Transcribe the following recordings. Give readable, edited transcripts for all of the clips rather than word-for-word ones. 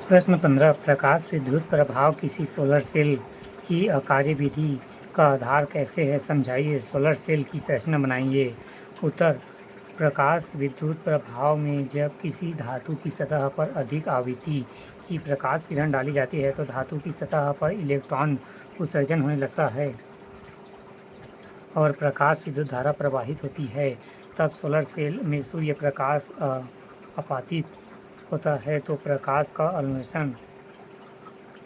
प्रश्न 15 प्रकाश विद्युत प्रभाव किसी सोलर सेल की कार्यविधि का आधार कैसे है, समझाइए। सोलर सेल की संरचना बनाइए। उत्तर प्रकाश विद्युत प्रभाव में जब किसी धातु की सतह पर अधिक आवृत्ति की प्रकाश किरण डाली जाती है तो धातु की सतह पर इलेक्ट्रॉन उत्सर्जन होने लगता है और प्रकाश विद्युत धारा प्रवाहित होती है। तब सोलर सेल में सूर्य प्रकाश आपातित होता है तो प्रकाश का अन्वेषण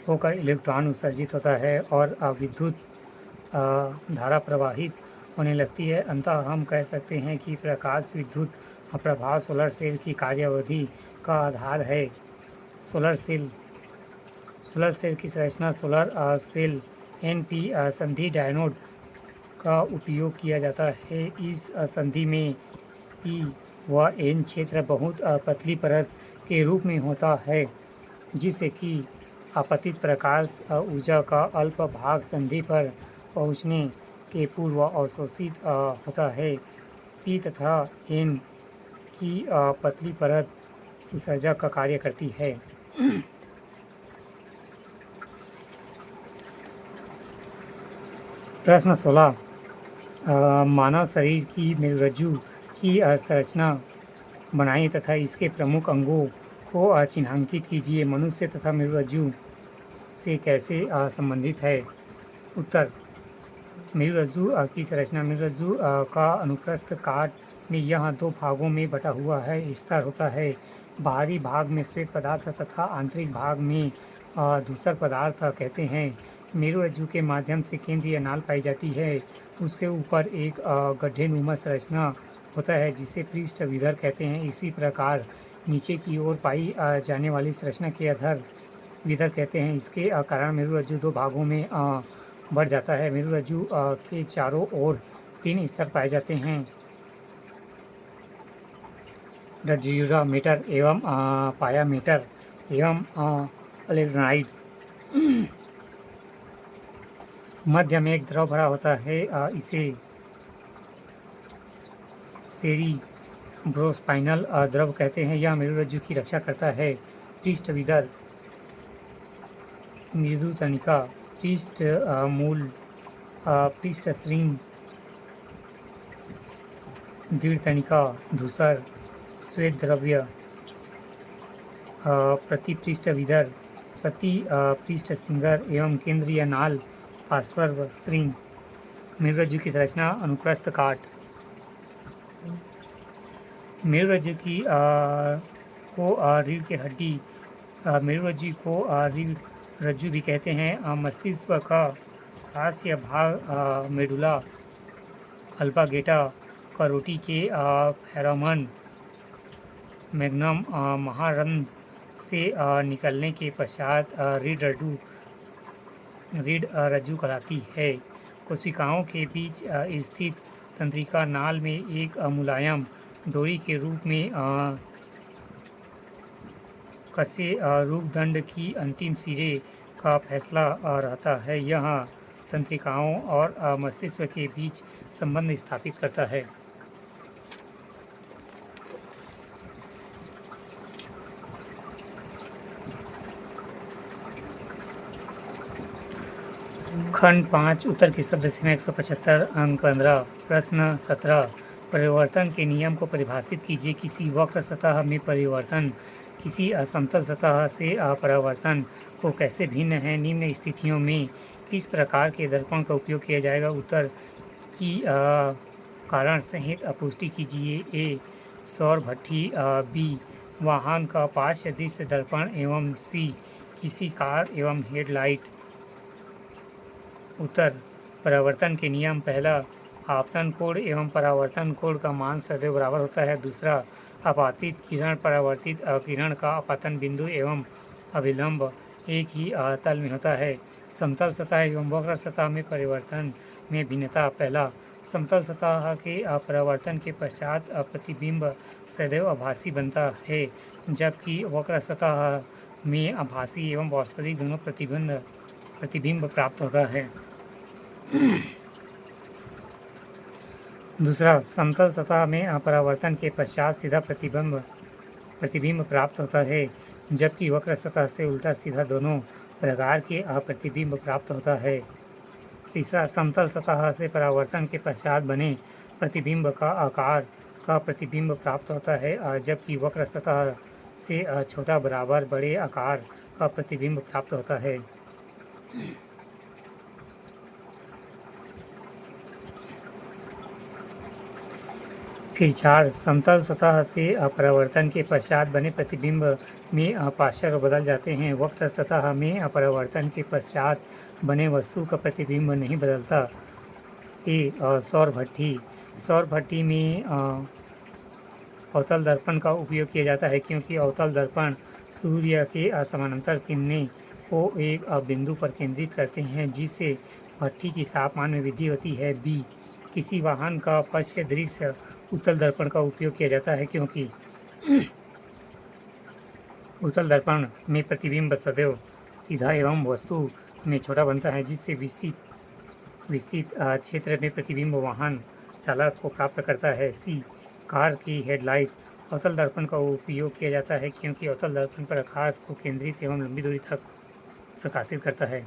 होकर इलेक्ट्रॉन उत्सर्जित होता है और विद्युत धारा प्रवाहित होने लगती है। अंततः हम कह सकते हैं कि प्रकाश विद्युत प्रभाव सोलर सेल की कार्यावधि का आधार है। सोलर सेल की संरचना सोलर सेल NP संधि डायोड का उपयोग किया जाता है। इस संधि में P व N क्षेत्र बहुत पतली परत के रूप में होता है जिससे कि आपतित प्रकाश ऊर्जा का अल्प भाग संधि पर पहुंचने के पूर्व अवशोषित होता है। P तथा N की पतली परत उत्सर्जक का कार्य करती है। प्रश्न 16 मानव शरीर की मेरुरज्जु की संरचना बनाइए तथा इसके प्रमुख अंगों को चिन्हांकित कीजिए। मनुष्य तथा मेरुरज्जु से कैसे संबंधित है। उत्तर मेरुरज्जु की संरचना मेरुरज्जु का अनुप्रस्थ काट में यह दो भागों में बटा हुआ है स्तर होता है। बाहरी भाग में श्वेत पदार्थ तथा आंतरिक भाग में धूसर पदार्थ कहते हैं। मेरुरज्जु के माध्यम से केंद्रीय नाल पाई जाती है। उसके ऊपर एक गड्ढेनुमा संरचना होता है जिसे पृष्ठ विधर कहते हैं। इसी प्रकार नीचे की ओर पाई जाने वाली संरचना के अधर विधर कहते हैं। इसके कारण मेरुरज्जु दो भागों में बढ़ जाता है। मेरुरज्जु के चारों ओर 3 स्तर पाए जाते हैं, ड्यूरामीटर एवं पायामीटर एवं अलेग्नाइड। मध्य में एक द्रव भरा होता है, इसे सेरिब्रोस्पाइनल द्रव कहते हैं। यह मेरुरज्जु की रक्षा करता है। पृष्ठ विधर मृदु तनिका, पृष्ठ मूल, पृष्ठ श्रृंग, दृढ़ तनिका, धूसर, श्वेत द्रव्य, प्रतिपृष्ठ विधर, प्रति पृष्ठ सिंगर एवं केंद्रीय नाल, पार्श्व श्रृंग। मेरुरज्जु की संरचना अनुप्रस्थ काट। मेरुरज्जु की को रीढ़ की हड्डी, मेरुरज्जु को रीढ़ रज्जु भी कहते हैं। मस्तिष्क का हास्य भाग मेडुला अल्पागेटा करोटी के फेरामन मैग्नम महारंध्र से निकलने के पश्चात रीढ़ रज्जु कहलाती है। कोशिकाओं के बीच स्थित तंत्रिका नाल में एक मुलायम डोरी के रूप में कसे रूपदंड की अंतिम सिरे का फैसला रहता है। यह तंत्रिकाओं और मस्तिष्क के बीच संबंध स्थापित करता है। खंड 5 उत्तर की शब्द सीमा 175 अंक 15। प्रश्न 17 परिवर्तन के नियम को परिभाषित कीजिए। किसी वक्र सतह में परिवर्तन किसी असमतल सतह से परावर्तन को कैसे भिन्न है। निम्न स्थितियों में किस प्रकार के दर्पण का उपयोग किया जाएगा। उत्तर की कारण सहित पुष्टि कीजिए। ए सौर भट्ठी, बी वाहन का पार्श्व दृश्य दर्पण एवं सी किसी कार एवं हेडलाइट। उत्तर परावर्तन के नियम। पहला आपतन कोण एवं परावर्तन कोण का मान सदैव बराबर होता है। दूसरा आपातित किरण परावर्तित किरण का आपतन बिंदु एवं अभिलंब एक ही तल में होता है। समतल सतह एवं वक्र सतह में परिवर्तन में भिन्नता। पहला समतल सतह के परावर्तन के पश्चात प्रतिबिंब सदैव आभासी बनता है जबकि वक्र सतह में आभासी एवं वास्तविक दोनों प्रतिबिंब प्राप्त होता है। दूसरा समतल सतह में परावर्तन के पश्चात सीधा प्रतिबिंब प्राप्त होता है जबकि वक्र सतह से उल्टा सीधा दोनों प्रकार के प्रतिबिंब प्राप्त होता है। तीसरा, समतल सतह से परावर्तन के पश्चात बने प्रतिबिंब का आकार का प्रतिबिंब प्राप्त होता है, जबकि वक्र सतह से छोटा बराबर बड़े आकार का प्रतिबिंब प्राप्त होता है। फिर 4, समतल सतह से परावर्तन के पश्चात बने प्रतिबिंब में पार्श्व बदल जाते हैं। वक्र सतह में परावर्तन के पश्चात बने वस्तु का प्रतिबिंब नहीं बदलता। सौर भट्ठी। सौर भट्ठी में अवतल दर्पण का उपयोग किया जाता है, क्योंकि अवतल दर्पण सूर्य के समानांतर किरणें को एक बिंदु पर केंद्रित करते हैं, जिससे भट्ठी की तापमान में वृद्धि होती है। बी, किसी वाहन का पश्च दृश्य उत्तल दर्पण का उपयोग किया जाता है, क्योंकि उत्तल दर्पण में प्रतिबिंब सदैव सीधा एवं वस्तु में छोटा बनता है, जिससे विस्तृत क्षेत्र में प्रतिबिंब वाहन चालक को प्राप्त करता है। सी, कार की हेडलाइट। अवतल दर्पण का उपयोग किया जाता है, क्योंकि अवतल दर्पण प्रकाश को केंद्रित एवं लंबी दूरी तक प्रकाशित करता है।